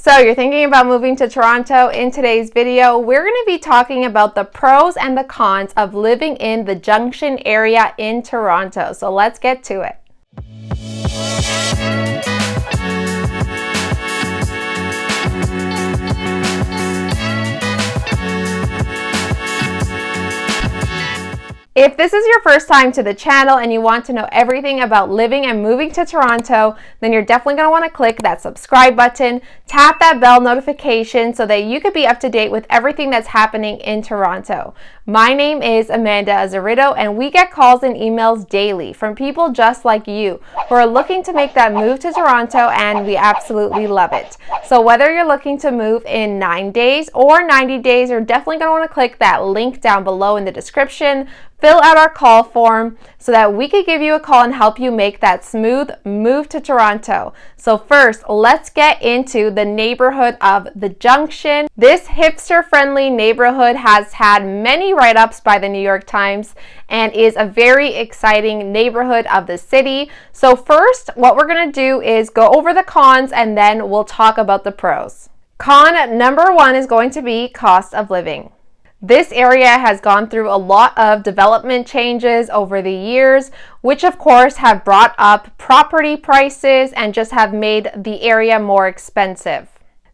So you're thinking about moving to Toronto. In today's video, we're going to be talking about the pros and the cons of living in the Junction area in Toronto. So let's get to it. If this is your first time to the channel and you want to know everything about living and moving to Toronto, then you're definitely going to want to click that subscribe button, tap that bell notification so that you could be up to date with everything that's happening in Toronto. My name is Amanda Azeredo, and we get calls and emails daily from people just like you who are looking to make that move to Toronto, and we absolutely love it. So whether you're looking to move in 9 days or 90 days, you're definitely going to want to click that link down below in the description. Fill out our call form so that we could give you a call and help you make that smooth move to Toronto. So first, let's get into the neighborhood of the Junction. This hipster-friendly neighborhood has had many write-ups by the New York Times and is a very exciting neighborhood of the city. So first, what we're going to do is go over the cons and then we'll talk about the pros. Con number one is going to be cost of living. This area has gone through a lot of development changes over the years, which of course have brought up property prices and just have made the area more expensive.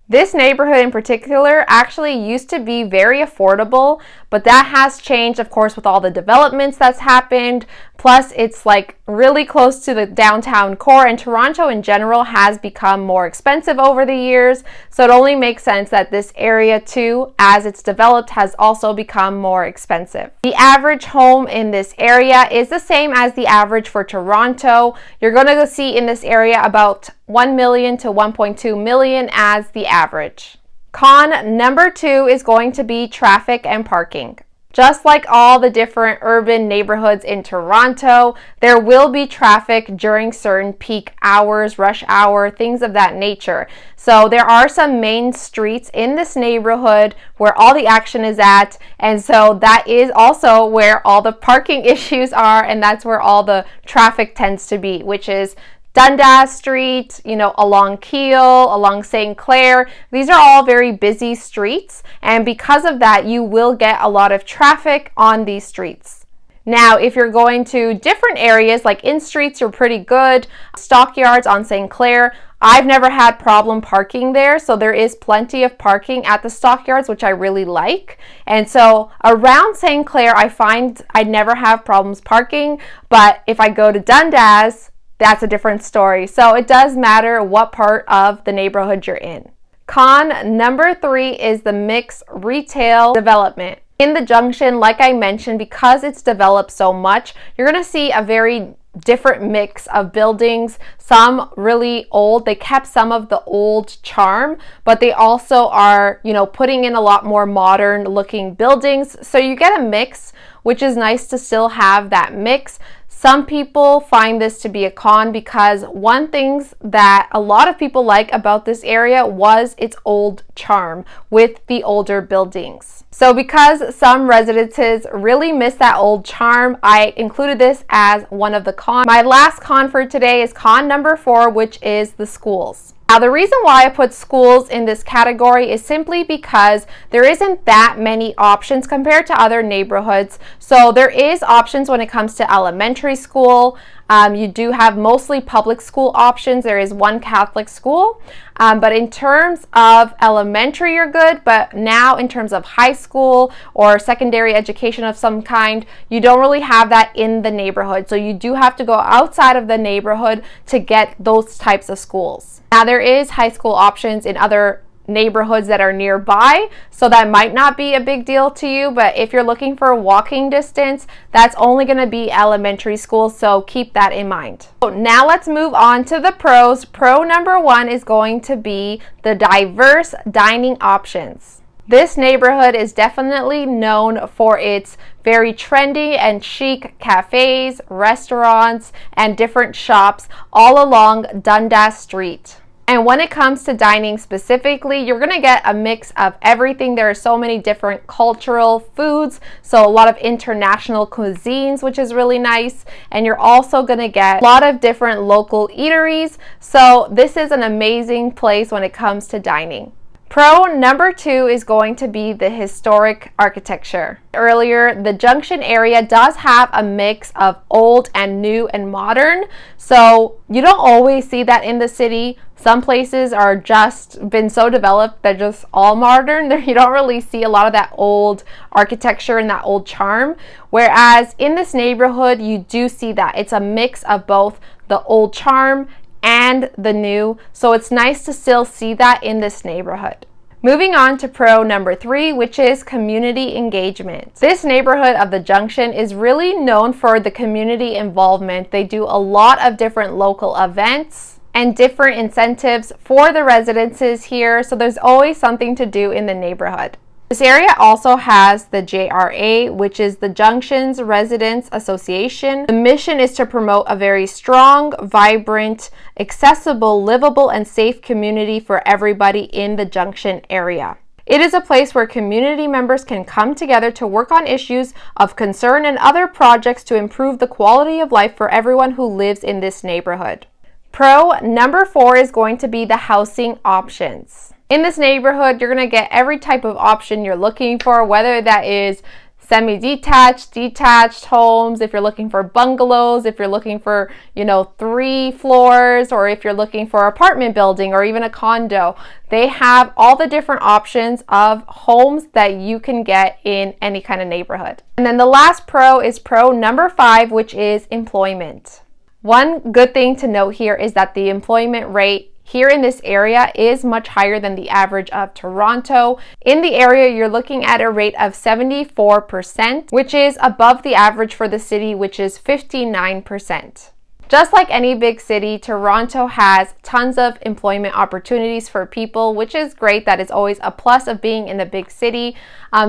This neighborhood in particular actually used to be very affordable, but that has changed, of course, with all the developments that's happened. Plus, it's like really close to the downtown core, and Toronto in general has become more expensive over the years. So it only makes sense that this area too, as it's developed, has also become more expensive. The average home in this area is the same as the average for Toronto. You're going to see in this area about 1 million to 1.2 million as the average. Con number two is going to be traffic and parking. Just like all the different urban neighborhoods in Toronto, there will be traffic during certain peak hours, rush hour, things of that nature. So there are some main streets in this neighborhood where all the action is at, and so that is also where all the parking issues are, and that's where all the traffic tends to be, which is Dundas Street, along Keele, along St. Clair. These are all very busy streets, and because of that, you will get a lot of traffic on these streets. Now, if you're going to different areas, like in streets, you're pretty good. Stockyards on St. Clair, I've never had problem parking there, so there is plenty of parking at the stockyards, which I really like. And so around St. Clair, I find I never have problems parking, but if I go to Dundas, that's a different story. So it does matter what part of the neighborhood you're in. Con number three is the mixed retail development. In the Junction, like I mentioned, because it's developed so much, you're going to see a very different mix of buildings. Some really old. They kept some of the old charm, but they also are, putting in a lot more modern looking buildings. So you get a mix, which is nice to still have that mix. Some people find this to be a con because one thing that a lot of people like about this area was its old charm with the older buildings. So because some residences really miss that old charm, I included this as one of the cons. My last con for today is con number four, which is the schools. Now, the reason why I put schools in this category is simply because there isn't that many options compared to other neighborhoods. So there is options when it comes to elementary school. You do have mostly public school options. There is one Catholic school. But in terms of elementary, you're good. But now in terms of high school or secondary education of some kind, you don't really have that in the neighborhood. So you do have to go outside of the neighborhood to get those types of schools. Now, there is high school options in other neighborhoods that are nearby, so that might not be a big deal to you, but if you're looking for walking distance, that's only going to be elementary school, so keep that in mind. So now let's move on to the pros. Pro number one is going to be the diverse dining options. This neighborhood is definitely known for its very trendy and chic cafes, restaurants, and different shops all along Dundas Street. And when it comes to dining specifically, you're going to get a mix of everything. There are so many different cultural foods, so a lot of international cuisines, which is really nice. And you're also going to get a lot of different local eateries. So this is an amazing place when it comes to dining. Pro number 2 is going to be the historic architecture. Earlier, the Junction area does have a mix of old and new and modern, so you don't always see that in the city. Some places are just been so developed they're just all modern. You don't really see a lot of that old architecture and that old charm, whereas in this neighborhood you do see that. It's a mix of both the old charm and the new, so it's nice to still see that in this neighborhood. Moving on to pro number 3, which is community engagement. This neighborhood of the Junction is really known for the community involvement. They do a lot of different local events and different incentives for the residences here, so there's always something to do in the neighborhood. This area also has the JRA, which is the Junction's Residents Association. The mission is to promote a very strong, vibrant, accessible, livable, and safe community for everybody in the Junction area. It is a place where community members can come together to work on issues of concern and other projects to improve the quality of life for everyone who lives in this neighborhood. Pro number 4 is going to be the housing options. In this neighborhood, you're going to get every type of option you're looking for, whether that is semi-detached, detached homes, if you're looking for bungalows, if you're looking for, 3 floors, or if you're looking for an apartment building or even a condo. They have all the different options of homes that you can get in any kind of neighborhood. And then the last pro is pro number 5, which is employment. One good thing to note here is that the employment rate here in this area is much higher than the average of Toronto. In the area, you're looking at a rate of 74%, which is above the average for the city, which is 59%. Just like any big city, Toronto has tons of employment opportunities for people, which is great. That is always a plus of being in the big city.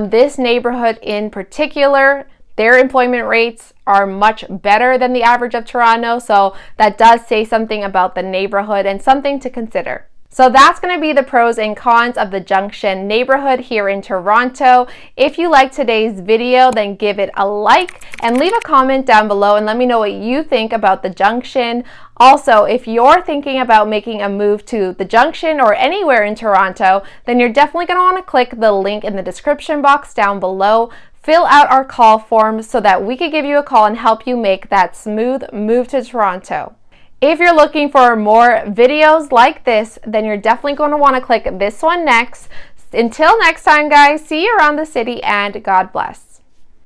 This neighborhood in particular, their employment rates are much better than the average of Toronto, so that does say something about the neighborhood and something to consider. So that's going to be the pros and cons of the Junction neighborhood here in Toronto. If you liked today's video, then give it a like and leave a comment down below and let me know what you think about the Junction. Also, if you're thinking about making a move to the Junction or anywhere in Toronto, then you're definitely going to want to click the link in the description box down below. Fill out our call form so that we could give you a call and help you make that smooth move to Toronto. If you're looking for more videos like this, then you're definitely going to want to click this one next. Until next time, guys, see you around the city and God bless.